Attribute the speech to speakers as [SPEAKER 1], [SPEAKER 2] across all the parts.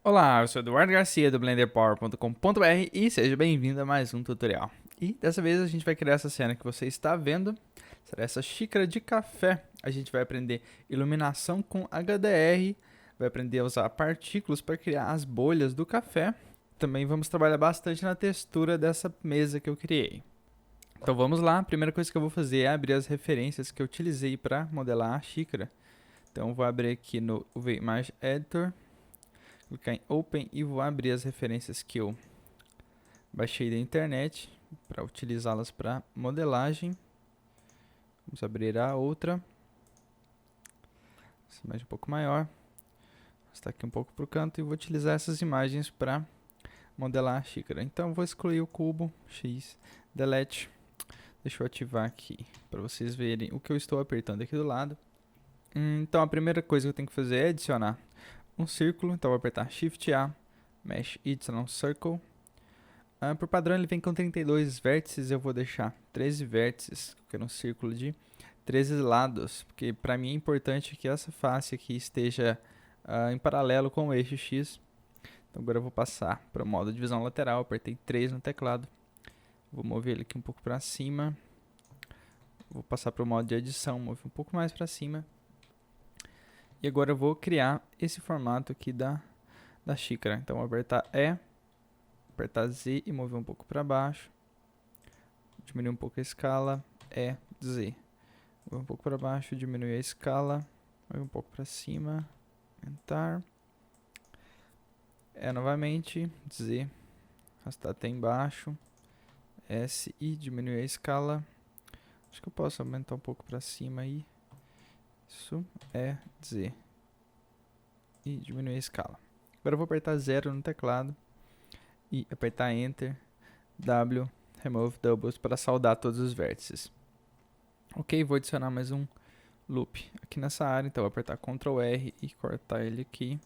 [SPEAKER 1] Olá, eu sou Eduardo Garcia do blenderpower.com.br e seja bem-vindo a mais um tutorial. E dessa vez a gente vai criar essa cena que você está vendo, será essa xícara de café. A gente vai aprender iluminação com HDR, vai aprender a usar partículas para criar as bolhas do café. Também vamos trabalhar bastante na textura dessa mesa que eu criei. Então vamos lá, a primeira coisa que eu vou fazer é abrir as referências que eu utilizei para modelar a xícara. Então eu vou abrir aqui no UV Image Editor, clicar em Open e vou abrir as referências que eu baixei da internet para utilizá-las para modelagem. Vamos abrir a outra. Essa imagem um pouco maior. Está aqui um pouco para o canto e vou utilizar essas imagens para modelar a xícara. Então vou excluir o cubo X, delete. Deixa eu ativar aqui para vocês verem o que eu estou apertando aqui do lado. Então a primeira coisa que eu tenho que fazer é adicionar um círculo. Então vou apertar Shift A, Mesh Y Circle. Por padrão ele vem com 32 vértices, eu vou deixar 13 vértices, que é um círculo de 13 lados, porque para mim é importante que essa face aqui esteja em paralelo com o eixo X. Então agora eu vou passar para o modo de divisão lateral, apertei 3 no teclado, vou mover ele aqui um pouco para cima, vou passar para o modo de edição, mover um pouco mais para cima, e agora eu vou criar esse formato aqui da xícara. Então vou apertar E, apertar Z e mover um pouco para baixo, diminuir um pouco a escala, E, Z, mover um pouco para baixo, diminuir a escala, mover um pouco para cima, aumentar, E novamente, Z, arrastar até embaixo, S e diminuir a escala. Acho que eu posso aumentar um pouco para cima aí, isso, E, Z e diminuir a escala. Agora eu vou apertar 0 no teclado e apertar Enter, W, Remove Doubles para saldar todos os vértices. Ok, vou adicionar mais um loop aqui nessa área, então vou apertar Ctrl R e cortar ele aqui,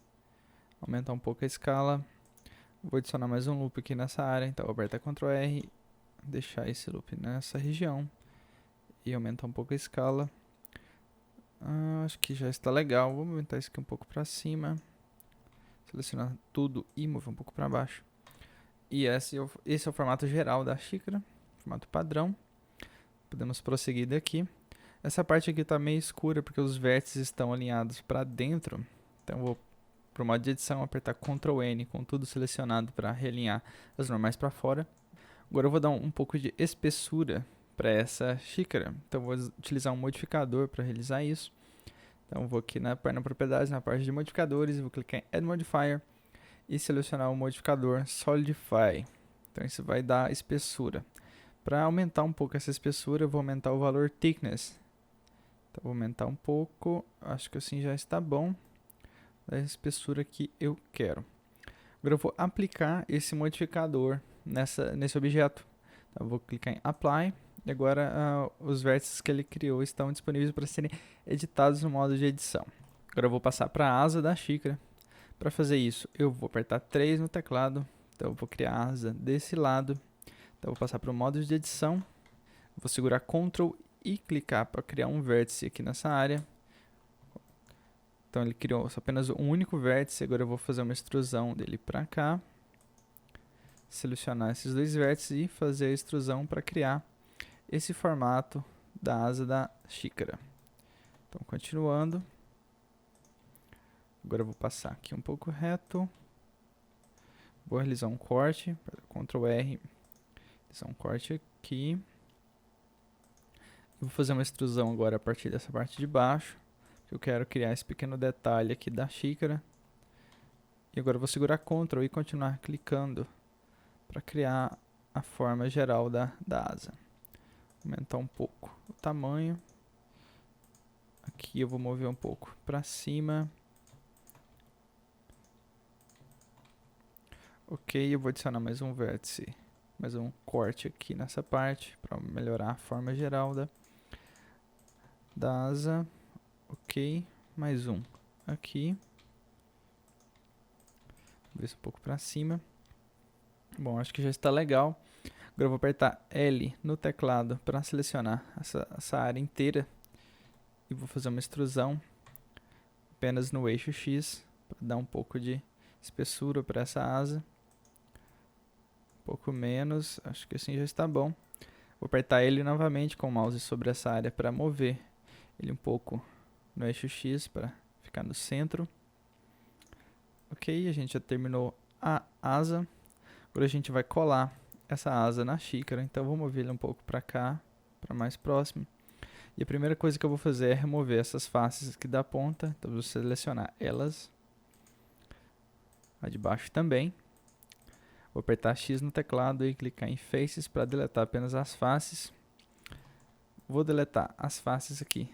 [SPEAKER 1] aumentar um pouco a escala. Vou adicionar mais um loop aqui nessa área, então vou apertar Ctrl R, deixar esse loop nessa região e aumentar um pouco a escala. Acho que já está legal, vou aumentar isso aqui um pouco para cima, selecionar tudo e mover um pouco para baixo. E esse é o formato geral da xícara, formato padrão. Podemos prosseguir daqui. Essa parte aqui está meio escura porque os vértices estão alinhados para dentro. Então eu vou para o modo de edição apertar Ctrl N com tudo selecionado para realinhar as normais para fora. Agora eu vou dar um pouco de espessura para essa xícara. Então eu vou utilizar um modificador para realizar isso. Então eu vou aqui na página propriedades, na parte de modificadores, vou clicar em Add Modifier e selecionar o modificador Solidify. Então isso vai dar espessura. Para aumentar um pouco essa espessura, eu vou aumentar o valor Thickness. Então vou aumentar um pouco, acho que assim já está bom. Da espessura que eu quero. Agora eu vou aplicar esse modificador nesse objeto. Então eu vou clicar em Apply. E agora os vértices que ele criou estão disponíveis para serem editados no modo de edição. Agora eu vou passar para a asa da xícara. Para fazer isso, eu vou apertar 3 no teclado. Então eu vou criar a asa desse lado. Então eu vou passar para o modo de edição. Vou segurar Ctrl e clicar para criar um vértice aqui nessa área. Então ele criou apenas um único vértice. Agora eu vou fazer uma extrusão dele para cá. Selecionar esses dois vértices e fazer a extrusão para criar esse formato da asa da xícara. Então continuando. Agora eu vou passar aqui um pouco reto. Vou realizar um corte. Ctrl R. Realizar um corte aqui. Vou fazer uma extrusão agora a partir dessa parte de baixo. Eu quero criar esse pequeno detalhe aqui da xícara. E agora eu vou segurar Ctrl e continuar clicando para criar a forma geral da asa. Aumentar um pouco o tamanho. Aqui eu vou mover um pouco para cima. Ok, eu vou adicionar mais um vértice, mais um corte aqui nessa parte para melhorar a forma geral da asa. Ok, mais um aqui. Vou ver um pouco para cima. Bom, acho que já está legal. Agora eu vou apertar L no teclado para selecionar essa área inteira. E vou fazer uma extrusão apenas no eixo X, para dar um pouco de espessura para essa asa. Um pouco menos, acho que assim já está bom. Vou apertar ele novamente com o mouse sobre essa área para mover ele um pouco no eixo X para ficar no centro. Ok, a gente já terminou a asa. Agora a gente vai colar essa asa na xícara, então vou mover ele um pouco para cá, para mais próximo. E a primeira coisa que eu vou fazer é remover essas faces aqui da ponta, então vou selecionar elas. A de baixo também. Vou apertar X no teclado e clicar em Faces para deletar apenas as faces. Vou deletar as faces aqui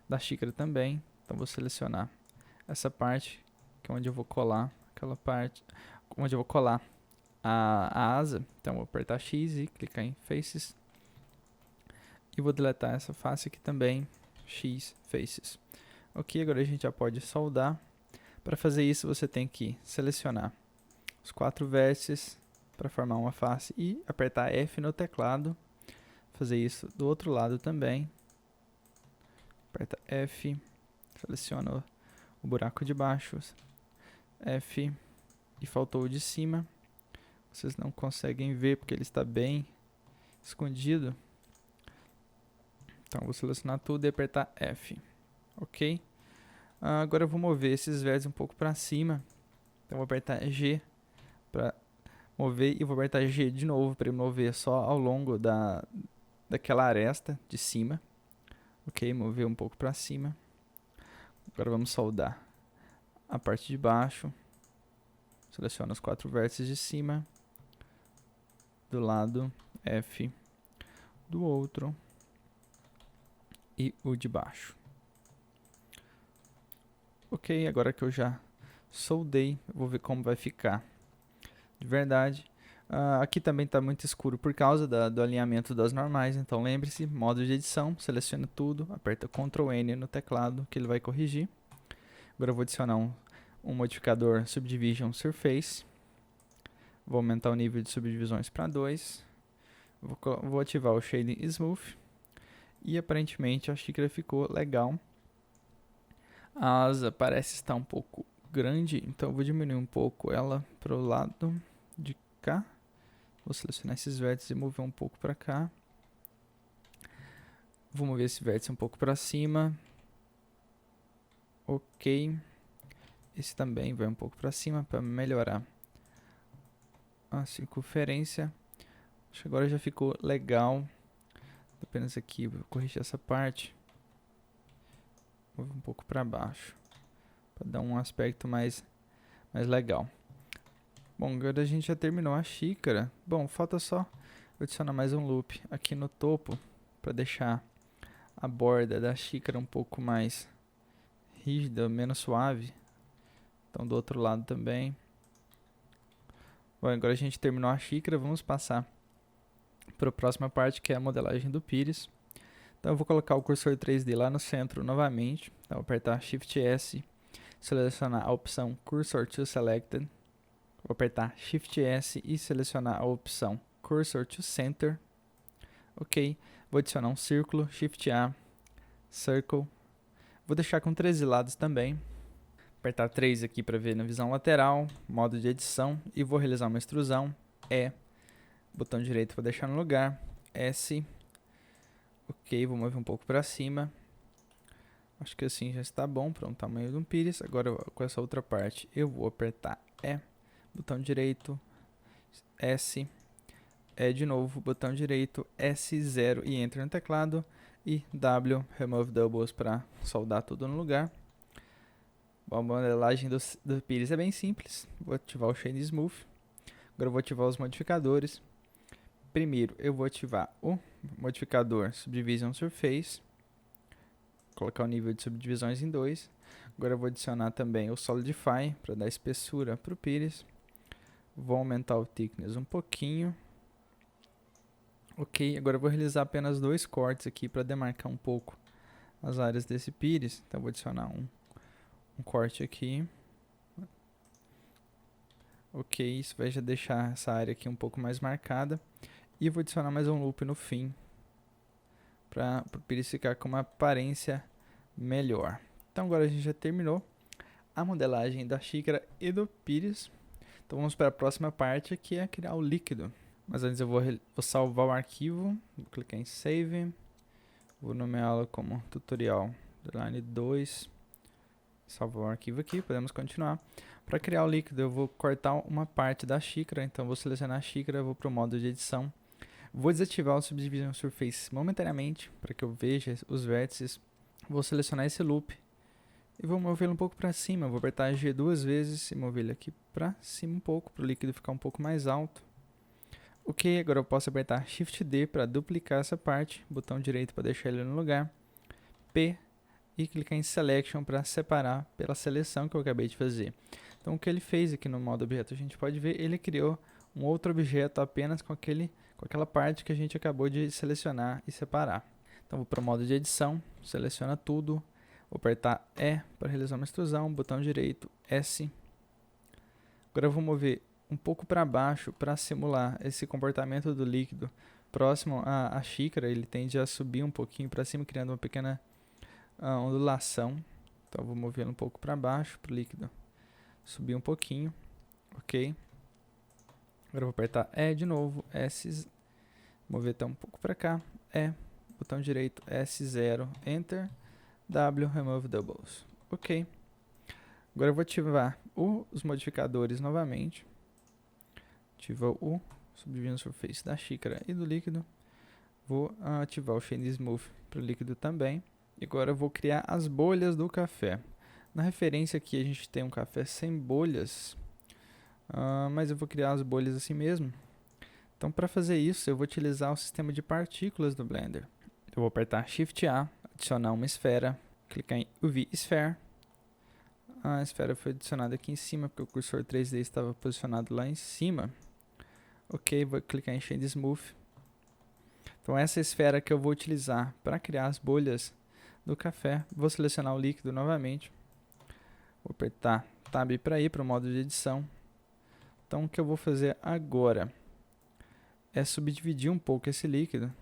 [SPEAKER 1] da xícara também, então vou selecionar essa parte, que é onde eu vou colar aquela parte, onde eu vou colar a asa. Então vou apertar X e clicar em Faces. E vou deletar essa face aqui também, X Faces. Ok, agora a gente já pode soldar. Para fazer isso você tem que selecionar os 4 vértices para formar uma face e apertar F no teclado. Fazer isso do outro lado também. Aperta F, seleciona o buraco de baixo, F, e faltou o de cima. Vocês não conseguem ver porque ele está bem escondido. Então vou selecionar tudo e apertar F. Ok. Agora eu vou mover esses vértices um pouco para cima. Então vou apertar G para mover e vou apertar G de novo para mover só ao longo daquela aresta de cima. Ok, mover um pouco para cima. Agora vamos soldar a parte de baixo. Seleciona os 4 vértices de cima. Do lado F do outro. E o de baixo. Ok, agora que eu já soldei, eu vou ver como vai ficar de verdade. Aqui também está muito escuro por causa do alinhamento das normais, então lembre-se, modo de edição, seleciona tudo, aperta Ctrl N no teclado que ele vai corrigir. Agora eu vou adicionar um modificador Subdivision Surface. Vou aumentar o nível de subdivisões para 2. Vou ativar o Shading Smooth. E aparentemente a xícara ficou legal. A asa parece estar um pouco grande, então eu vou diminuir um pouco ela para o lado de cá. Vou selecionar esses vértices e mover um pouco para cá. Vou mover esse vértice um pouco para cima. Ok. Esse também vai um pouco para cima para melhorar a circunferência. Acho que agora já ficou legal. Apenas aqui, vou corrigir essa parte. Move um pouco para baixo, para dar um aspecto mais legal. Bom, agora a gente já terminou a xícara. Bom, falta só adicionar mais um loop aqui no topo, para deixar a borda da xícara um pouco mais rígida, menos suave. Então do outro lado também. Bom, agora a gente terminou a xícara, vamos passar para a próxima parte, que é a modelagem do pires. Então eu vou colocar o cursor 3D lá no centro novamente. Então vou apertar Shift S, selecionar a opção Cursor to Selected. Vou apertar Shift S e selecionar a opção Cursor to Center. Ok. Vou adicionar um círculo, Shift A, Circle. Vou deixar com 13 lados também. Apertar 3 aqui para ver na visão lateral, modo de edição, e vou realizar uma extrusão. E, botão direito vou deixar no lugar, S. Ok, vou mover um pouco para cima. Acho que assim já está bom para o tamanho de um pires. Agora com essa outra parte eu vou apertar E, botão direito, S, E de novo, botão direito, S0 e Enter no teclado. E W, Remove Doubles para soldar tudo no lugar. Bom, a modelagem do pires é bem simples. Vou ativar o Shade Smooth. Agora eu vou ativar os modificadores. Primeiro eu vou ativar o modificador Subdivision Surface. Colocar o nível de subdivisões em 2. Agora eu vou adicionar também o Solidify para dar espessura para o pires. Vou aumentar o thickness um pouquinho. Ok, agora eu vou realizar apenas 2 cortes aqui para demarcar um pouco as áreas desse pires. Então eu vou adicionar um corte aqui. Ok, isso vai já deixar essa área aqui um pouco mais marcada. E vou adicionar mais um loop no fim, para o pires ficar com uma aparência melhor. Então agora a gente já terminou a modelagem da xícara e do pires. Então vamos para a próxima parte, que é criar o líquido. Mas antes eu vou salvar o arquivo, vou clicar em Save, vou nomeá-lo como tutorial line 2, salvar o arquivo aqui, podemos continuar. Para criar o líquido eu vou cortar uma parte da xícara, então vou selecionar a xícara, vou para o modo de edição. Vou desativar o Subdivision Surface momentaneamente, para que eu veja os vértices. Vou selecionar esse loop e vou movê-lo um pouco para cima. Vou apertar G 2 vezes e mover ele aqui para cima um pouco, para o líquido ficar um pouco mais alto. Ok, agora eu posso apertar Shift D para duplicar essa parte, botão direito para deixar ele no lugar, P e clicar em Selection para separar pela seleção que eu acabei de fazer. Então o que ele fez aqui no modo objeto, a gente pode ver, ele criou um outro objeto apenas com aquela parte que a gente acabou de selecionar e separar. Então vou para o modo de edição, seleciona tudo, vou apertar E para realizar uma extrusão, botão direito, S. Agora eu vou mover um pouco para baixo para simular esse comportamento do líquido próximo à xícara. Ele tende a subir um pouquinho para cima, criando uma pequena ondulação. Então eu vou mover um pouco para baixo para o líquido subir um pouquinho. Ok. Agora eu vou apertar E de novo, S, mover até um pouco para cá, E, botão direito, S0, Enter, W, Remove Doubles. Ok. Agora eu vou ativar os modificadores novamente. Ativa o Subdivision Surface da xícara e do líquido. Vou ativar o Shade Smooth para o líquido também. E agora eu vou criar as bolhas do café. Na referência aqui a gente tem um café sem bolhas, mas eu vou criar as bolhas assim mesmo. Então para fazer isso eu vou utilizar o sistema de partículas do Blender. Eu vou apertar Shift A, adicionar uma esfera, clicar em UV Sphere. A esfera foi adicionada aqui em cima porque o cursor 3D estava posicionado lá em cima. Ok, vou clicar em Shade Smooth. Então essa esfera que eu vou utilizar para criar as bolhas do café. Vou selecionar o líquido novamente. Vou apertar Tab para ir para o modo de edição. Então o que eu vou fazer agora é subdividir um pouco esse líquido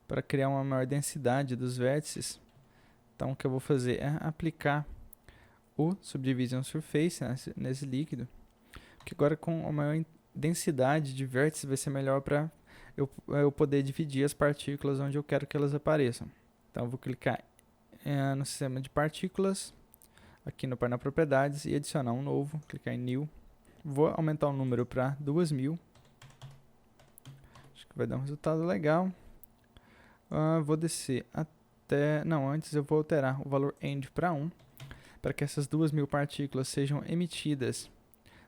[SPEAKER 1] para criar uma maior densidade dos vértices. Então o que eu vou fazer é aplicar o Subdivision Surface nesse líquido, porque agora com a maior densidade de vértices vai ser melhor para eu poder dividir as partículas onde eu quero que elas apareçam. Então eu vou clicar no sistema de partículas, aqui no painel propriedades e adicionar um novo, clicar em New. Vou aumentar o número para 2000. Acho que vai dar um resultado legal. Vou descer até... Não, antes eu vou alterar o valor End para 1, para que essas 2000 partículas sejam emitidas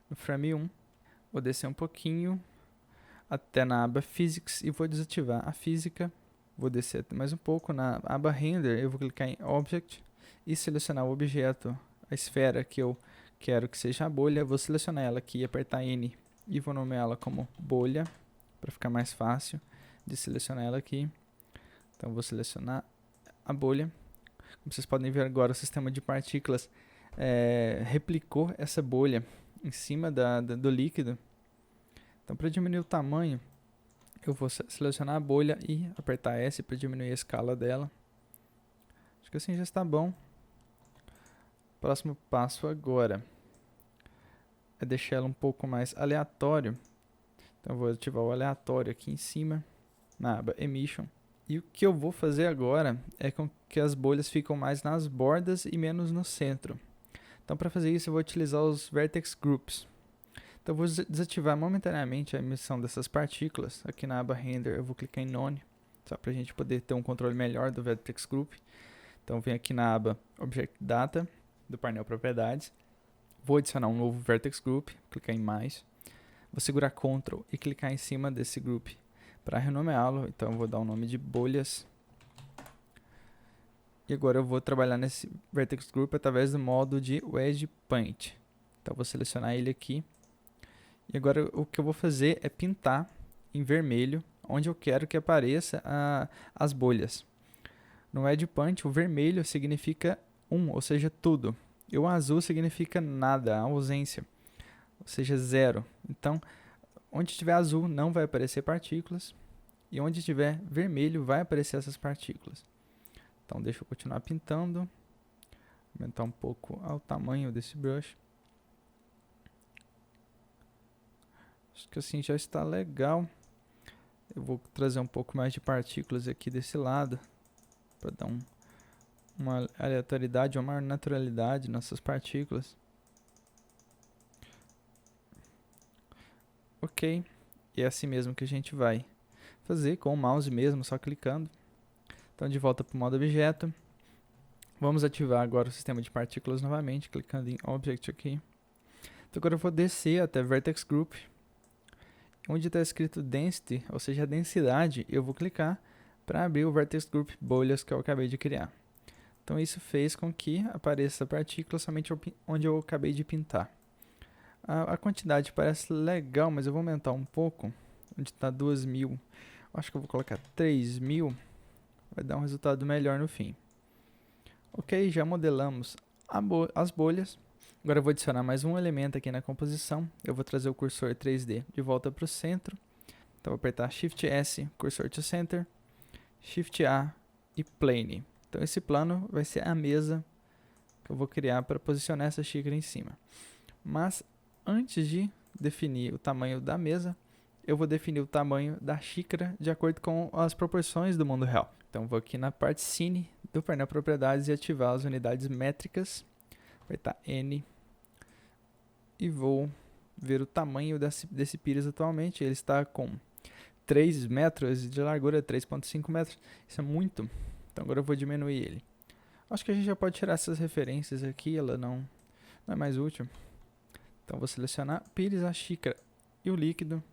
[SPEAKER 1] no frame 1. Vou descer um pouquinho até na aba Physics e vou desativar a física. Vou descer mais um pouco na aba Render, eu vou clicar em Object e selecionar o objeto, a esfera que eu quero que seja a bolha. Vou selecionar ela aqui, apertar N e vou nomeá-la como bolha, para ficar mais fácil de selecionar ela aqui. Então vou selecionar a bolha. Como vocês podem ver agora, o sistema de partículas replicou essa bolha em cima do líquido. Então para diminuir o tamanho, eu vou selecionar a bolha e apertar S para diminuir a escala dela. Acho que assim já está bom. Próximo passo agora é deixar ela um pouco mais aleatório. Então eu vou ativar o aleatório aqui em cima, na aba Emission. E o que eu vou fazer agora é com que as bolhas ficam mais nas bordas e menos no centro. Então para fazer isso eu vou utilizar os Vertex Groups. Então eu vou desativar momentaneamente a emissão dessas partículas. Aqui na aba Render eu vou clicar em None, só para a gente poder ter um controle melhor do Vertex Group. Então venho aqui na aba Object Data, do painel Propriedades. Vou adicionar um novo Vertex Group, clicar em Mais. Vou segurar Ctrl e clicar em cima desse group para renomeá-lo. Então eu vou dar o nome de bolhas. E agora eu vou trabalhar nesse Vertex Group através do modo de Wedge Paint. Então eu vou selecionar ele aqui. E agora o que eu vou fazer é pintar em vermelho onde eu quero que apareça as bolhas. No Wedge Paint, o vermelho significa 1, ou seja, tudo. E o azul significa nada, ausência, ou seja, 0. Então, onde tiver azul não vai aparecer partículas. E onde tiver vermelho vai aparecer essas partículas. Então deixa eu continuar pintando Aumentar um pouco o tamanho desse brush. Acho que assim já está legal. Eu vou trazer um pouco mais de partículas aqui desse lado, para dar uma aleatoriedade, uma maior naturalidade nessas partículas. Ok, e é assim mesmo que a gente vai fazer com o mouse mesmo, só clicando. Então de volta para o modo objeto. Vamos ativar agora o sistema de partículas novamente, clicando em Object aqui. Então agora eu vou descer até Vertex Group. Onde está escrito Density, ou seja, a densidade, eu vou clicar para abrir o Vertex Group bolhas que eu acabei de criar. Então isso fez com que apareça a partícula somente onde eu acabei de pintar. A quantidade parece legal, mas eu vou aumentar um pouco. Onde está 2000, acho que eu vou colocar 3000. Vai dar um resultado melhor no fim. Ok, já modelamos as bolhas. Agora eu vou adicionar mais um elemento aqui na composição. Eu vou trazer o cursor 3D de volta para o centro. Então vou apertar Shift S, cursor to center, Shift A e plane. Então esse plano vai ser a mesa que eu vou criar para posicionar essa xícara em cima. Mas antes de definir o tamanho da mesa, eu vou definir o tamanho da xícara de acordo com as proporções do mundo real. Então vou aqui na parte Cine do painel Propriedades e ativar as unidades métricas. Vai estar N. E vou ver o tamanho desse pires atualmente. Ele está com 3 metros de largura, 3,5 metros. Isso é muito. Então agora eu vou diminuir ele. Acho que a gente já pode tirar essas referências aqui. Ela não é mais útil. Então vou selecionar pires, a xícara e o líquido.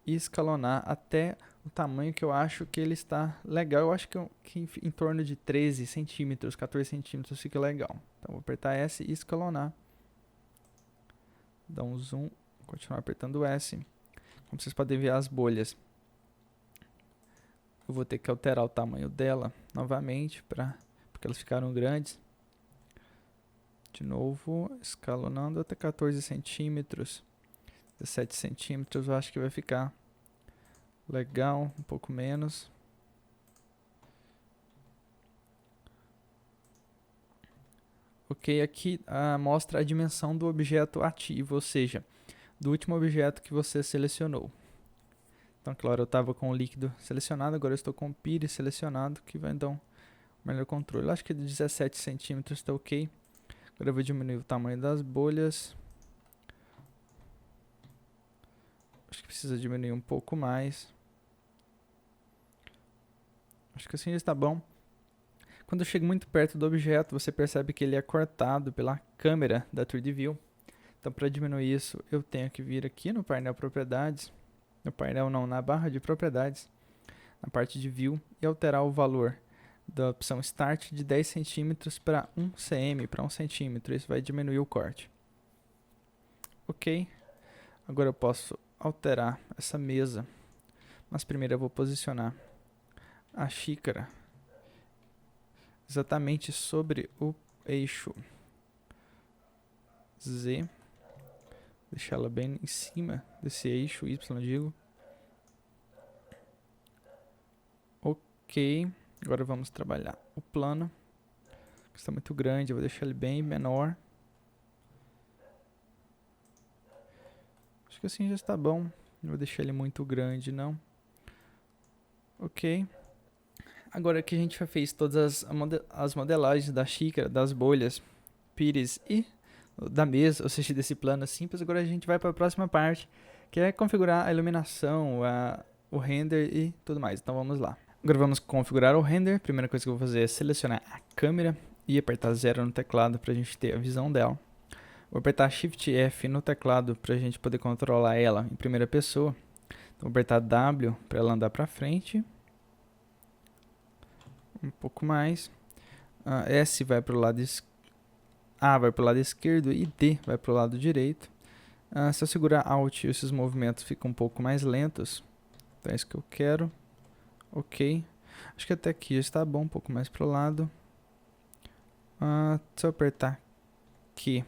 [SPEAKER 1] E escalonar até o tamanho que eu acho que ele está legal. Eu acho que em torno de 13 centímetros, 14 centímetros fica legal. Então vou apertar S e escalonar. Dar um zoom, continuar apertando o S. Como vocês podem ver as bolhas, eu vou ter que alterar o tamanho dela novamente, porque elas ficaram grandes. De novo, escalonando até 14 centímetros, 17 centímetros, eu acho que vai ficar legal, um pouco menos. Ok, aqui mostra a dimensão do objeto ativo, ou seja, do último objeto que você selecionou. Então, claro, eu estava com o líquido selecionado, agora eu estou com o pires selecionado, que vai dar um melhor controle. Eu acho que de 17 centímetros está ok. Agora eu vou diminuir o tamanho das bolhas. Acho que precisa diminuir um pouco mais. Acho que assim já está bom. Quando eu chego muito perto do objeto, você percebe que ele é cortado pela câmera da 3D View. Então, para diminuir isso, eu tenho que vir aqui no painel Propriedades. No painel não, na barra de Propriedades. Na parte de View. E alterar o valor da opção Start de 10 centímetros para 1 cm, para 1 centímetro. Isso vai diminuir o corte. Ok. Agora eu posso alterar essa mesa. Mas primeiro eu vou posicionar a xícara exatamente sobre o eixo Z. Deixar ela bem em cima desse eixo Y, digo. Ok. Agora vamos trabalhar o plano. Está muito grande, eu vou deixar ele bem menor. Acho que assim já está bom. Não vou deixar ele muito grande, não. Ok. Agora que a gente já fez todas as modelagens da xícara, das bolhas, pires e da mesa, ou seja, desse plano simples, agora a gente vai para a próxima parte, que é configurar a iluminação, o render e tudo mais. Então vamos lá. Agora vamos configurar o render. A primeira coisa que eu vou fazer é selecionar a câmera e apertar 0 no teclado para a gente ter a visão dela. Vou apertar Shift F no teclado para a gente poder controlar ela em primeira pessoa. Então vou apertar W para ela andar para frente. Um pouco mais. S vai para o lado A vai para o lado esquerdo e D vai para o lado direito. Se eu segurar Alt, esses movimentos ficam um pouco mais lentos. Então é isso que eu quero. Ok. Acho que até aqui já está bom, um pouco mais para o lado. Se eu apertar Q,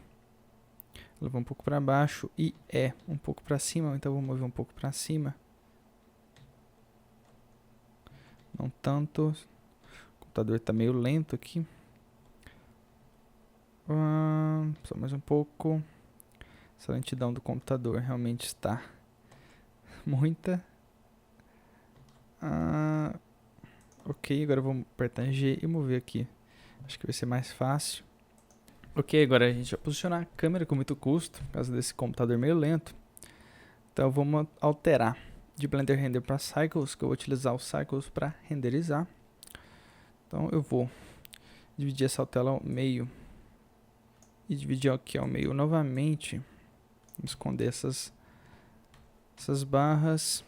[SPEAKER 1] ela vai um pouco para baixo e E um pouco para cima, então eu vou mover um pouco para cima. Não tanto. O computador está meio lento aqui. Só mais um pouco. Essa lentidão do computador realmente está muita. Ok, agora eu vou apertar G e mover aqui. Acho que vai ser mais fácil. Ok, agora a gente vai posicionar a câmera com muito custo, por causa desse computador meio lento. Então vamos alterar de Blender Render para Cycles, que eu vou utilizar os Cycles para renderizar. Então eu vou dividir essa tela ao meio e dividir aqui ao meio novamente. Vamos esconder essas barras.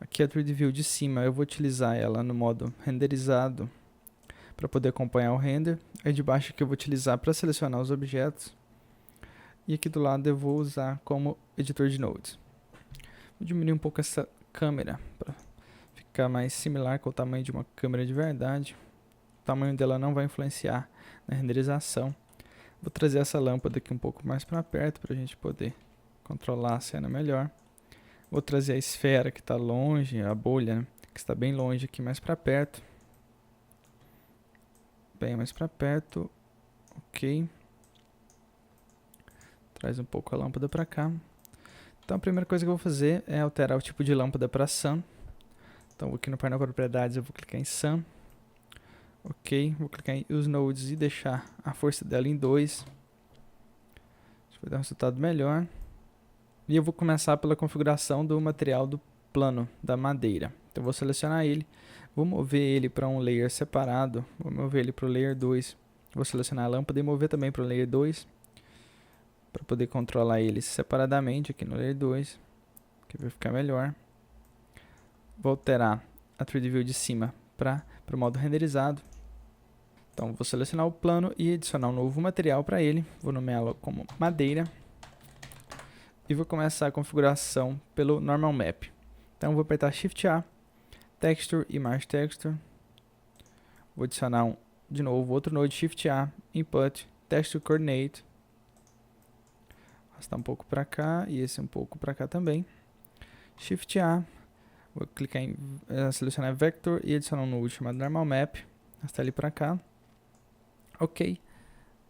[SPEAKER 1] Aqui a 3D View de cima, eu vou utilizar ela no modo renderizado para poder acompanhar o render. Aí de baixo aqui eu vou utilizar para selecionar os objetos. E aqui do lado eu vou usar como editor de nodes. Vou diminuir um pouco essa câmera para ficar mais similar com o tamanho de uma câmera de verdade. O tamanho dela não vai influenciar na renderização. Vou trazer essa lâmpada aqui um pouco mais para perto para a gente poder controlar a cena melhor. Vou trazer a esfera que está longe, a bolha, né, que está bem longe aqui mais para perto. Bem mais para perto. Ok. Traz um pouco a lâmpada para cá. Então a primeira coisa que eu vou fazer é alterar o tipo de lâmpada para Sun. Então aqui no painel propriedades eu vou clicar em Sun. Ok, vou clicar em Use Nodes e deixar a força dela em 2. Isso vai dar um resultado melhor. E eu vou começar pela configuração do material do plano da madeira. Então eu vou selecionar ele, vou mover ele para um layer separado, vou mover ele para o layer 2. Vou selecionar a lâmpada e mover também para o layer 2, para poder controlar eles separadamente aqui no layer 2, que vai ficar melhor. Vou alterar a 3D View de cima para o modo renderizado. Então vou selecionar o plano e adicionar um novo material para ele, vou nomeá-lo como madeira. E vou começar a configuração pelo Normal Map. Então vou apertar Shift A, Texture e Marge Texture. Vou adicionar de novo outro node, Shift A, Input, Texture Coordinate. Arrastar um pouco para cá e esse um pouco para cá também. Shift A, vou clicar em selecionar Vector e adicionar um node chamado Normal Map. Arrastar ele para cá. Ok.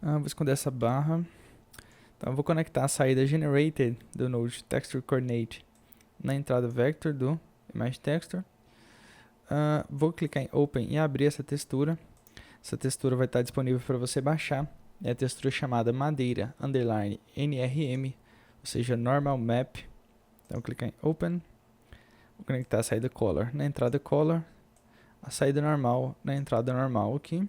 [SPEAKER 1] Vou esconder essa barra. Então eu vou conectar a saída Generated do node Texture Coordinate na entrada Vector do Image Texture. Vou clicar em Open e abrir essa textura. Essa textura vai estar disponível para você baixar. É a textura chamada madeira underline NRM, ou seja, Normal Map. Então vou clicar em Open. Vou conectar a saída Color na entrada Color, a saída normal na entrada normal aqui.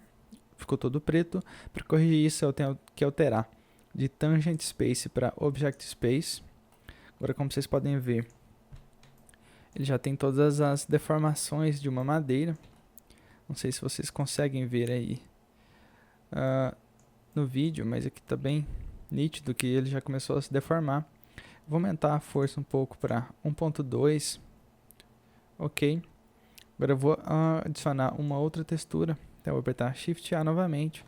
[SPEAKER 1] Ficou todo preto. Para corrigir isso eu tenho que alterar de Tangent Space para Object Space. Agora, como vocês podem ver, ele já tem todas as deformações de uma madeira. Não sei se vocês conseguem ver aí no vídeo, mas aqui está bem nítido que ele já começou a se deformar. Vou aumentar a força um pouco para 1.2. Ok. Agora eu vou adicionar uma outra textura. Então eu vou apertar Shift A novamente.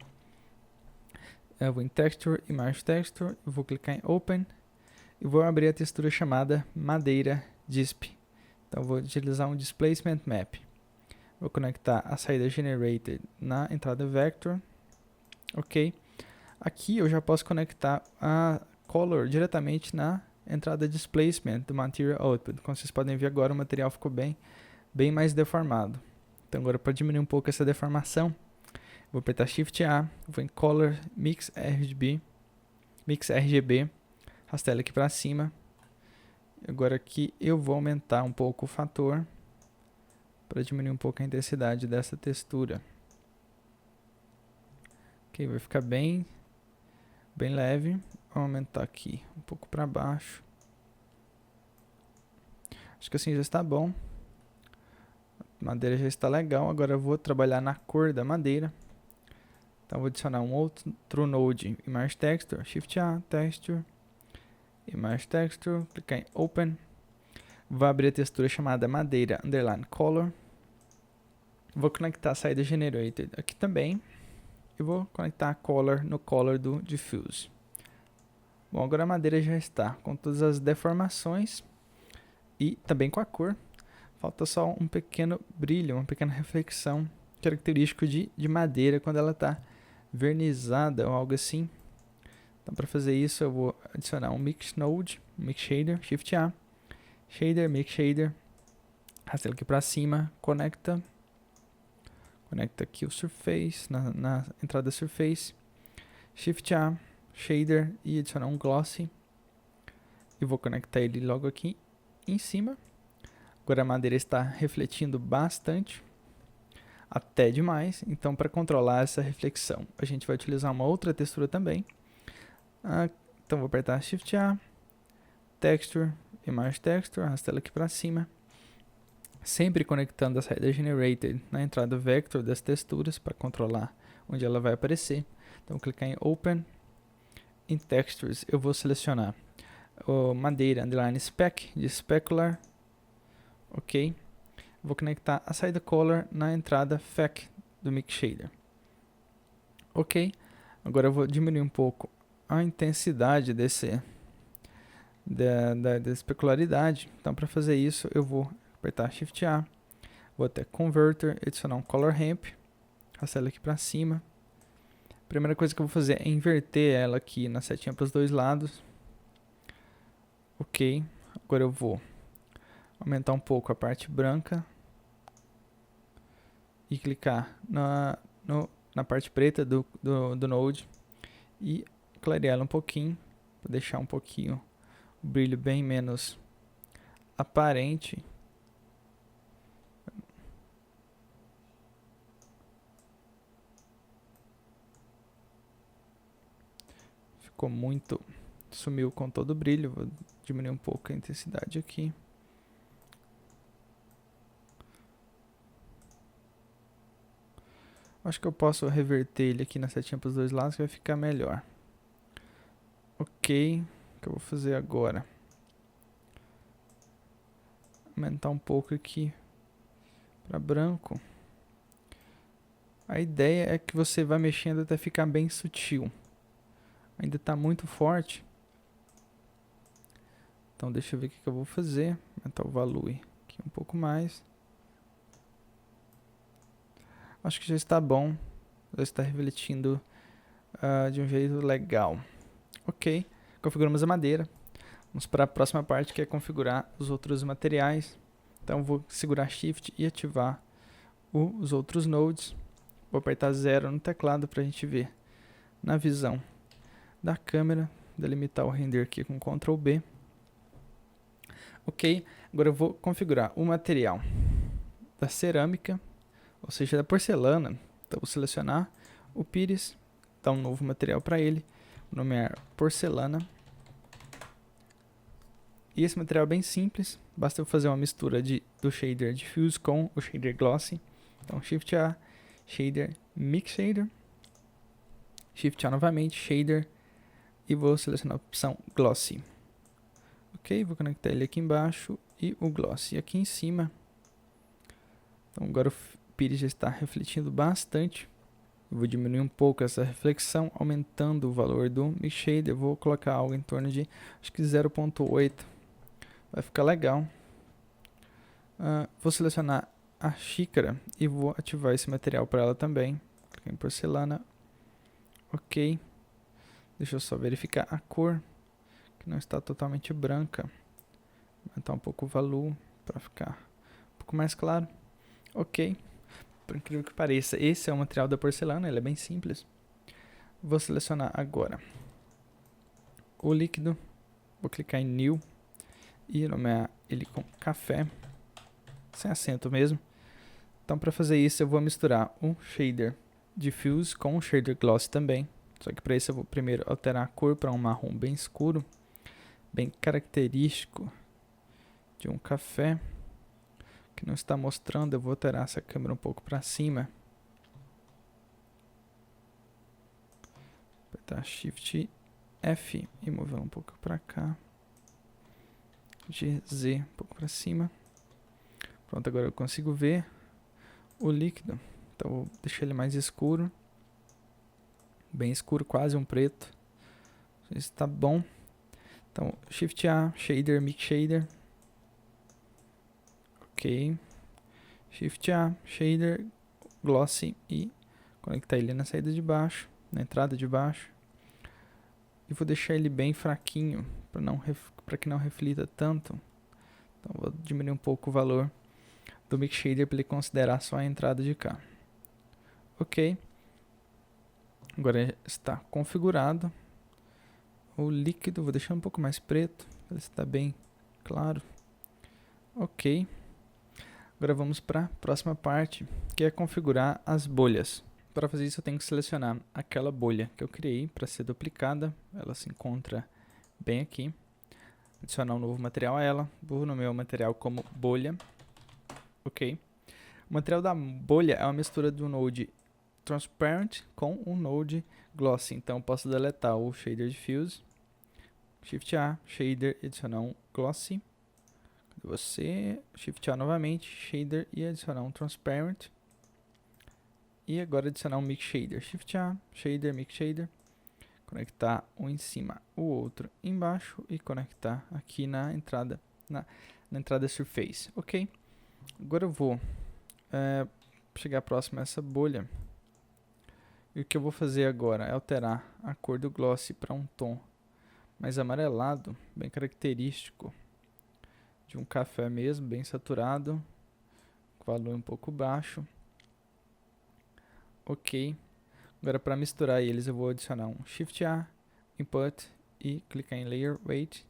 [SPEAKER 1] Eu vou em Texture, Image Texture, eu vou clicar em Open e vou abrir a textura chamada Madeira Disp. Então eu vou utilizar um Displacement Map. Vou conectar a saída Generated na entrada Vector. Ok. Aqui eu já posso conectar a Color diretamente na entrada Displacement do Material Output. Como vocês podem ver agora, o material ficou bem mais deformado. Então agora, para diminuir um pouco essa deformação, vou apertar Shift A, vou em Color, Mix RGB, arrastar ele aqui para cima. Agora aqui eu vou aumentar um pouco o fator para diminuir um pouco a intensidade dessa textura. Ok, vai ficar bem leve. Vou aumentar aqui um pouco para baixo. Acho que assim já está bom. A madeira já está legal. Agora eu vou trabalhar na cor da madeira. Então vou adicionar um outro node, Image Texture, Shift A, Texture, Image Texture, clicar em Open. Vou abrir a textura chamada Madeira Underline Color. Vou conectar a saída Generated aqui também. E vou conectar a Color no Color do Diffuse. Bom, agora a madeira já está com todas as deformações e também com a cor. Falta só um pequeno brilho, uma pequena reflexão característico de madeira quando ela está vernizada ou algo assim. Então para fazer isso eu vou adicionar um Mix Node, um Mix Shader, Shift A, Shader, Mix Shader, arrasta ele aqui para cima, conecta aqui o Surface, na entrada Surface, Shift A, Shader e adicionar um Glossy. E vou conectar ele logo aqui em cima. Agora a madeira está refletindo bastante, até demais. Então para controlar essa reflexão, a gente vai utilizar uma outra textura também. Então vou apertar Shift A, Texture, Image Texture, arrasta ela aqui para cima. Sempre conectando a saída Generated na entrada Vector das texturas para controlar onde ela vai aparecer. Então vou clicar em Open. Em Textures eu vou selecionar o madeira underline spec de specular. Ok. Vou conectar a saída Color na entrada FEC do Mix Shader. Ok. Agora eu vou diminuir um pouco a intensidade da especularidade. Então para fazer isso eu vou apertar Shift A, vou até Converter, adicionar um Color Ramp, arrastar ela aqui para cima. A primeira coisa que eu vou fazer é inverter ela aqui na setinha para os dois lados. Ok, agora eu vou aumentar um pouco a parte branca e clicar na parte preta do Node e clarear ela um pouquinho, para deixar um pouquinho o brilho bem menos aparente. Ficou muito, sumiu com todo o brilho. Vou diminuir um pouco a intensidade aqui. Acho que eu posso reverter ele aqui na setinha para os dois lados, que vai ficar melhor. Ok, o que eu vou fazer agora? Aumentar um pouco aqui para branco. A ideia é que você vai mexendo até ficar bem sutil. Ainda está muito forte. Então deixa eu ver o que eu vou fazer. Aumentar o volume aqui um pouco mais. Acho que já está bom. Já está refletindo de um jeito legal. Ok, configuramos a madeira. Vamos para a próxima parte, que é configurar os outros materiais. Então vou segurar Shift e ativar os outros nodes. Vou apertar 0 no teclado para a gente ver na visão da câmera. Delimitar o render aqui com Ctrl B. Ok, agora eu vou configurar o material da cerâmica, ou seja, da porcelana. Então vou selecionar o Pires, dar um novo material para ele, nomear porcelana. E esse material é bem simples, basta eu fazer uma mistura do shader diffuse com o shader glossy. Então Shift A, shader, mix shader, Shift A novamente, shader, e vou selecionar a opção glossy. Ok, vou conectar ele aqui embaixo e o glossy aqui em cima. Então agora o Pires já está refletindo bastante. Eu vou diminuir um pouco essa reflexão, aumentando o valor do mix shader. Eu vou colocar algo em torno de, acho que 0.8. Vai ficar legal. Vou selecionar a xícara e vou ativar esse material para ela também. Clicar em porcelana. Ok. Deixa eu só verificar a cor, que não está totalmente branca. Aumentar um pouco o volume para ficar um pouco mais claro. Ok. Por incrível que pareça, esse é o material da porcelana, ele é bem simples. Vou selecionar agora o líquido. Vou clicar em New e nomear ele com café, sem acento mesmo. Então para fazer isso eu vou misturar um shader diffuse com um shader gloss também. Só que para isso eu vou primeiro alterar a cor para um marrom bem escuro, bem característico de um café, que não está mostrando. Eu vou alterar essa câmera um pouco para cima. Apertar Shift F e mover um pouco para cá. GZ um pouco para cima. Pronto, agora eu consigo ver o líquido. Então vou deixar ele mais escuro, bem escuro, quase um preto. Isso está bom. Então Shift A, shader, mix shader. Ok. Shift A, shader, glossy e conectar ele na saída de baixo. na entrada de baixo. E vou deixar ele bem fraquinho, para que não reflita tanto. Então vou diminuir um pouco o valor do Mix Shader para ele considerar só a entrada de cá. Ok. Agora está configurado. O líquido, vou deixar um pouco mais preto, para ver se está bem claro. Ok. Agora vamos para a próxima parte, que é configurar as bolhas. Para fazer isso eu tenho que selecionar aquela bolha que eu criei para ser duplicada. Ela se encontra bem aqui. Adicionar um novo material a ela. Vou nomear o material como bolha. Ok. O material da bolha é uma mistura do Node Transparent com o Node Glossy. Então eu posso deletar o Shader Diffuse. Shift A, Shader, adicionar um Glossy. Shift A novamente, Shader e adicionar um Transparent. E agora adicionar um Mix Shader. Shift A, Shader, Mix Shader. Conectar um em cima, o outro embaixo. E conectar aqui na entrada, na entrada Surface. Ok. Agora eu vou chegar próximo a essa bolha. E o que eu vou fazer agora é alterar a cor do Glossy para um tom mais amarelado, bem característico de um café mesmo, bem saturado. Valor um pouco baixo. Ok. Agora para misturar eles eu vou adicionar um Shift A, Input e clicar em Layer Weight.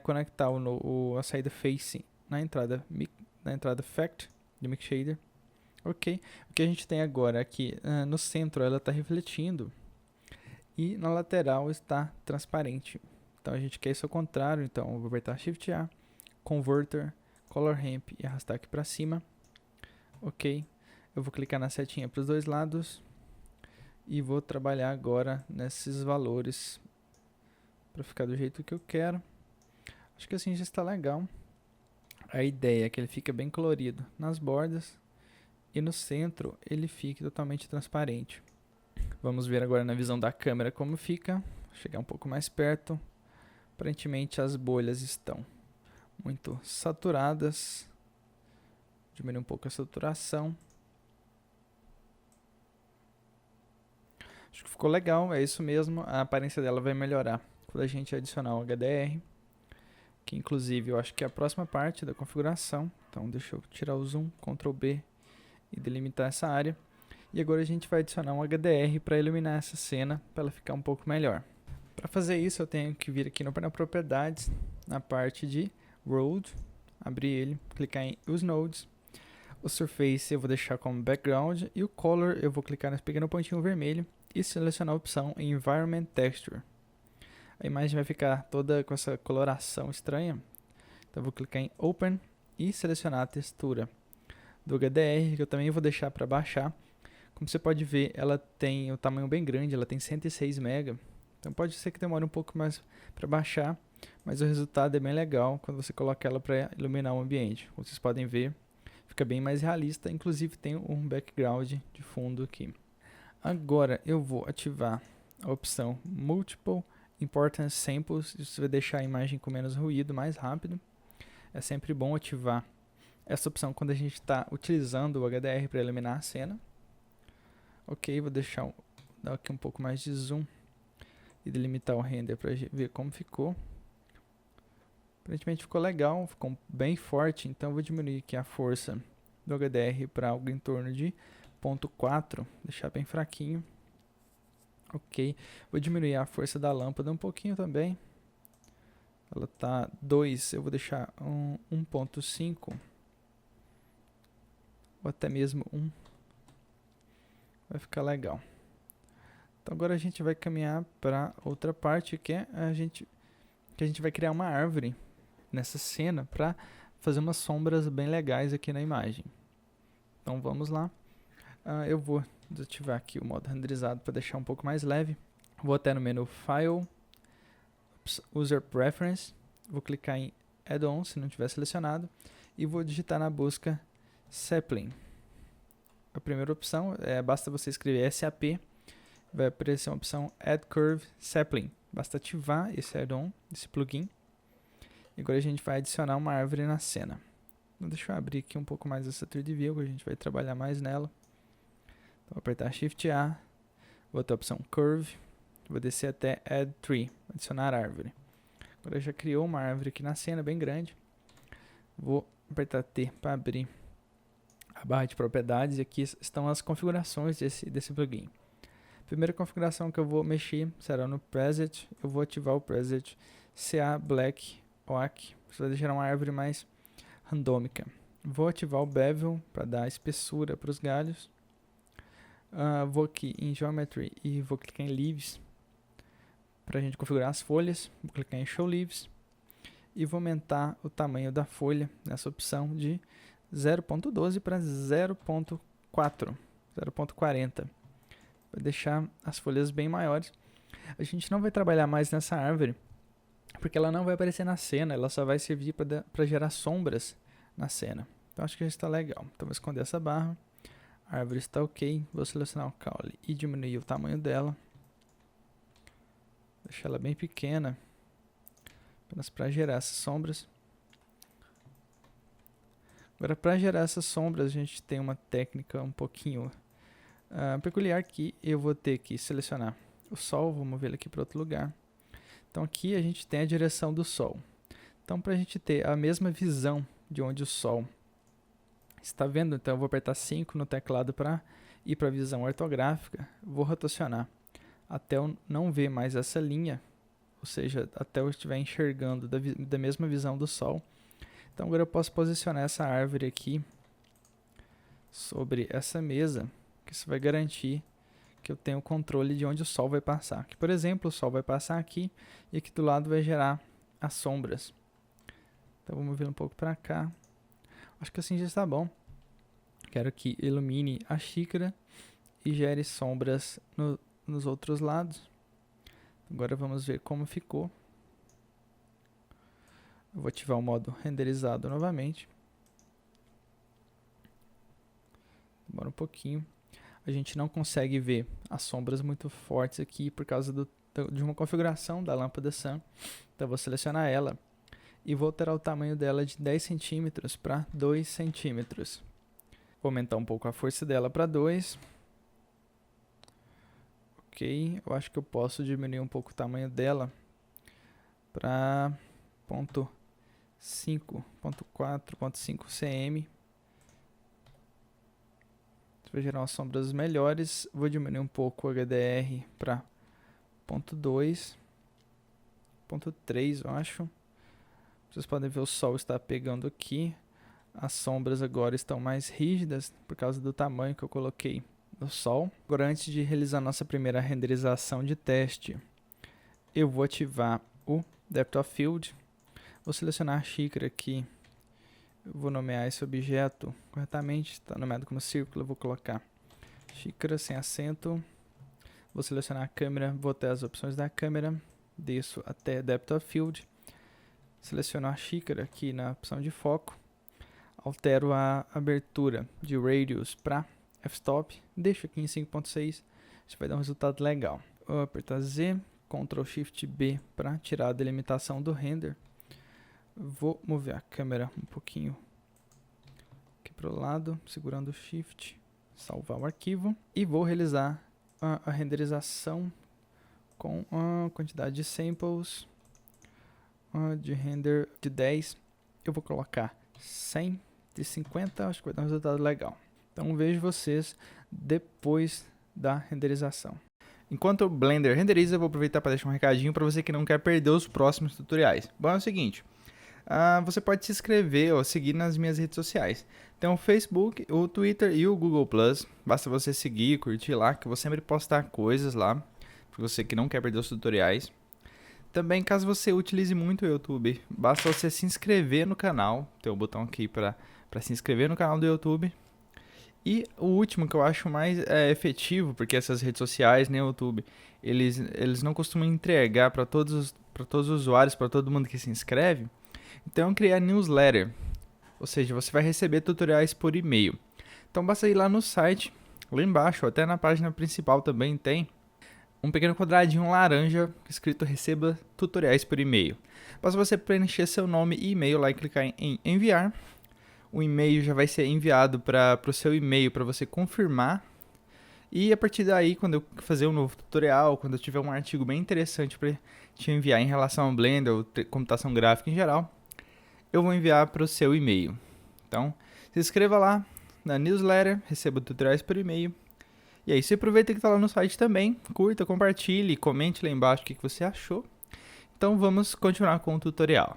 [SPEAKER 1] Conectar a saída Face na entrada Fact de Mix Shader. Ok. O que a gente tem agora aqui no centro ela está refletindo e na lateral está transparente. Então a gente quer isso ao contrário. Então eu vou apertar Shift A, Converter, Color Ramp e arrastar aqui para cima. Ok. Eu vou clicar na setinha para os dois lados e vou trabalhar agora nesses valores para ficar do jeito que eu quero. Acho que assim já está legal. A ideia é que ele fique bem colorido nas bordas e no centro ele fique totalmente transparente. Vamos ver agora na visão da câmera como fica. Vou chegar um pouco mais perto. Aparentemente as bolhas estão muito saturadas. Diminuir um pouco a saturação. Acho que ficou legal, é isso mesmo. A aparência dela vai melhorar quando a gente adicionar o HDR. Que inclusive eu acho que é a próxima parte da configuração. Então deixa eu tirar o zoom, Ctrl B e delimitar essa área. E agora a gente vai adicionar um HDR para iluminar essa cena, para ela ficar um pouco melhor. Para fazer isso eu tenho que vir aqui no painel Propriedades, na parte de Road, abrir ele, clicar em Use Nodes. O Surface eu vou deixar como Background e o Color eu vou clicar nesse pequeno pontinho vermelho e selecionar a opção Environment Texture. A imagem vai ficar toda com essa coloração estranha. Então eu vou clicar em Open e selecionar a textura do HDR, que eu também vou deixar para baixar. Como você pode ver, ela tem o tamanho bem grande, ela tem 106 MB. Então pode ser que demore um pouco mais para baixar, mas o resultado é bem legal quando você coloca ela para iluminar o ambiente. Como vocês podem ver, fica bem mais realista, inclusive tem um background de fundo aqui. Agora eu vou ativar a opção Multiple Importance Samples, isso vai deixar a imagem com menos ruído, mais rápido. É sempre bom ativar essa opção quando a gente está utilizando o HDR para iluminar a cena. Ok, vou dar aqui um pouco mais de zoom e delimitar o render para ver como ficou. Aparentemente ficou legal, ficou bem forte, então vou diminuir aqui a força do HDR para algo em torno de 0.4, deixar bem fraquinho. Ok, vou diminuir a força da lâmpada um pouquinho também. Ela está 2, eu vou deixar 1.5 ou até mesmo 1. Vai ficar legal. Então agora a gente vai caminhar para outra parte que é a gente vai criar uma árvore nessa cena para fazer umas sombras bem legais aqui na imagem. Então vamos lá. Eu vou desativar aqui o modo renderizado para deixar um pouco mais leve. Vou até no menu File, User Preference, vou clicar em Add-on se não tiver selecionado e vou digitar na busca Sapling. A primeira opção basta você escrever SAP, vai aparecer uma opção Add Curve Sapling. Basta ativar esse add-on, esse plugin. E agora a gente vai adicionar uma árvore na cena. Então, deixa eu abrir aqui um pouco mais essa 3D View, que a gente vai trabalhar mais nela. Então, vou apertar Shift A, Vou ter a opção Curve. Vou descer até Add Tree, adicionar árvore. Agora já criou uma árvore aqui na cena, bem grande. Vou apertar T para abrir a barra de propriedades. E aqui estão as configurações desse plugin. A primeira configuração que eu vou mexer será no Preset. Eu vou ativar o Preset CA Black Oak. Isso vai gerar uma árvore mais randômica. Vou ativar o Bevel para dar espessura para os galhos. Vou aqui em Geometry e vou clicar em Leaves para a gente configurar as folhas. Vou clicar em Show Leaves e vou aumentar o tamanho da folha nessa opção de 0.12 para 0.40. Vai deixar as folhas bem maiores. A gente não vai trabalhar mais nessa árvore porque ela não vai aparecer na cena, ela só vai servir para gerar sombras na cena. Então acho que já está legal. Então vou esconder essa barra. A árvore está ok. Vou selecionar o caule e diminuir o tamanho dela. Deixar ela bem pequena, apenas para gerar essas sombras. Agora, para gerar essas sombras, a gente tem uma técnica um pouquinho peculiar que eu vou ter que selecionar o sol. Vou mover ele aqui para outro lugar. Então aqui a gente tem a direção do sol. Então para a gente ter a mesma visão de onde o sol está vendo, então eu vou apertar 5 no teclado para ir para a visão ortográfica. Vou rotacionar até eu não ver mais essa linha, ou seja, até eu estiver enxergando da mesma visão do sol. Então agora eu posso posicionar essa árvore aqui sobre essa mesa, que isso vai garantir que eu tenho o controle de onde o sol vai passar. Aqui, por exemplo, o sol vai passar aqui e aqui do lado vai gerar as sombras. Então vou mover um pouco para cá. Acho que assim já está bom. Quero que ilumine a xícara e gere sombras nos outros lados. Agora vamos ver como ficou. Eu vou ativar o modo renderizado novamente. Demora um pouquinho. A gente não consegue ver as sombras muito fortes aqui por causa de uma configuração da lâmpada Sun. Então eu vou selecionar ela e vou alterar o tamanho dela de 10 centímetros para 2 centímetros. Vou aumentar um pouco a força dela para 2. Ok, eu acho que eu posso diminuir um pouco o tamanho dela para 0.5 cm. Isso vai gerar umas sombras melhores. Vou diminuir um pouco o HDR para 0.2, 0.3 eu acho. Vocês podem ver o sol está pegando aqui. As sombras agora estão mais rígidas por causa do tamanho que eu coloquei no sol. Agora, antes de realizar a nossa primeira renderização de teste, eu vou ativar o Depth of Field. Vou selecionar a xícara aqui. Eu vou nomear esse objeto corretamente. Está nomeado como círculo. Eu vou colocar xícara sem acento. Vou selecionar a câmera. Vou ter as opções da câmera. Desço até Depth of Field. Seleciono a xícara aqui na opção de foco. Altero a abertura de Radius para f-stop. Deixo aqui em 5.6. Isso vai dar um resultado legal. Vou apertar Z, Ctrl Shift B para tirar a delimitação do render. Vou mover a câmera um pouquinho aqui para o lado, segurando o Shift, salvar o arquivo. E vou realizar a renderização com a quantidade de samples de render de 10. Eu vou colocar 150, acho que vai dar um resultado legal. Então vejo vocês depois da renderização. Enquanto o Blender renderiza, eu vou aproveitar para deixar um recadinho para você que não quer perder os próximos tutoriais. Bom, é o seguinte, você pode se inscrever ou seguir nas minhas redes sociais. Tem o Facebook, o Twitter e o Google+. Basta você seguir e curtir lá, que eu vou sempre postar coisas lá, para você que não quer perder os tutoriais. Também, caso você utilize muito o YouTube, basta você se inscrever no canal. Tem um botão aqui para se inscrever no canal do YouTube. E o último que eu acho mais efetivo, porque essas redes sociais, nem o YouTube, eles não costumam entregar para todos os usuários, para todo mundo que se inscreve. Então, criar newsletter, ou seja, você vai receber tutoriais por e-mail. Então, basta ir lá no site, lá embaixo, até na página principal também tem um pequeno quadradinho laranja escrito receba tutoriais por e-mail. Basta você preencher seu nome e e-mail lá e clicar em enviar. O e-mail já vai ser enviado para o seu e-mail para você confirmar. E a partir daí, quando eu fazer um novo tutorial, quando eu tiver um artigo bem interessante para te enviar em relação ao Blender ou computação gráfica em geral, eu vou enviar para o seu e-mail. Então, se inscreva lá na newsletter, receba tutoriais por e-mail. E aí, você aproveita que está lá no site também, curta, compartilhe, comente lá embaixo o que você achou. Então, vamos continuar com o tutorial.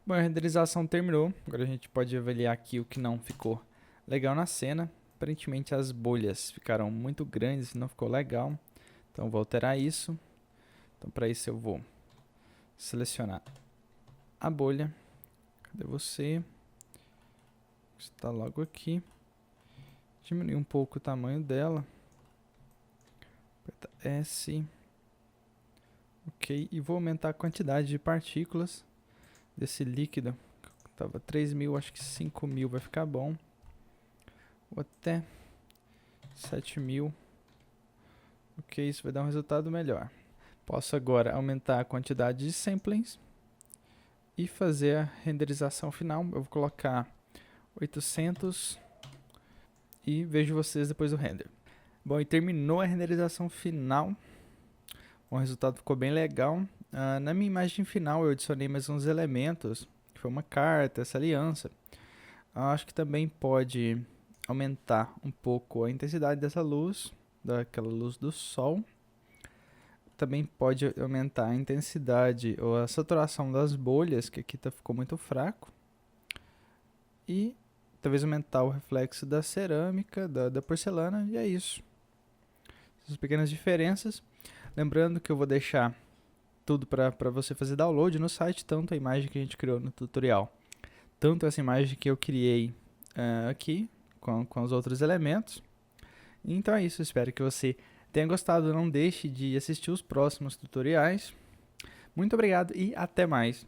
[SPEAKER 1] Bom, a renderização terminou, agora a gente pode avaliar aqui o que não ficou legal na cena. Aparentemente as bolhas ficaram muito grandes, não ficou legal, então vou alterar isso. Então para isso eu vou selecionar a bolha, cadê você? Está logo aqui, diminuir um pouco o tamanho dela, aperta S, ok, e vou aumentar a quantidade de partículas desse líquido, estava 3.000, acho que 5.000 vai ficar bom, ou até 7.000, ok, isso vai dar um resultado melhor. Posso agora aumentar a quantidade de samplings e fazer a renderização final. Eu vou colocar 800 e vejo vocês depois do render. Bom, e terminou a renderização final. O resultado ficou bem legal. Na minha imagem final eu adicionei mais uns elementos, que foi uma carta, essa aliança. Acho que também pode aumentar um pouco a intensidade dessa luz, daquela luz do sol. Também pode aumentar a intensidade ou a saturação das bolhas, que aqui ficou muito fraco. E talvez aumentar o reflexo da cerâmica, da porcelana, e é isso. Essas pequenas diferenças. Lembrando que eu vou deixar tudo para você fazer download no site, tanto a imagem que a gente criou no tutorial, tanto essa imagem que eu criei aqui, com os outros elementos. Então é isso, espero que você tenha gostado, não deixe de assistir os próximos tutoriais. Muito obrigado e até mais!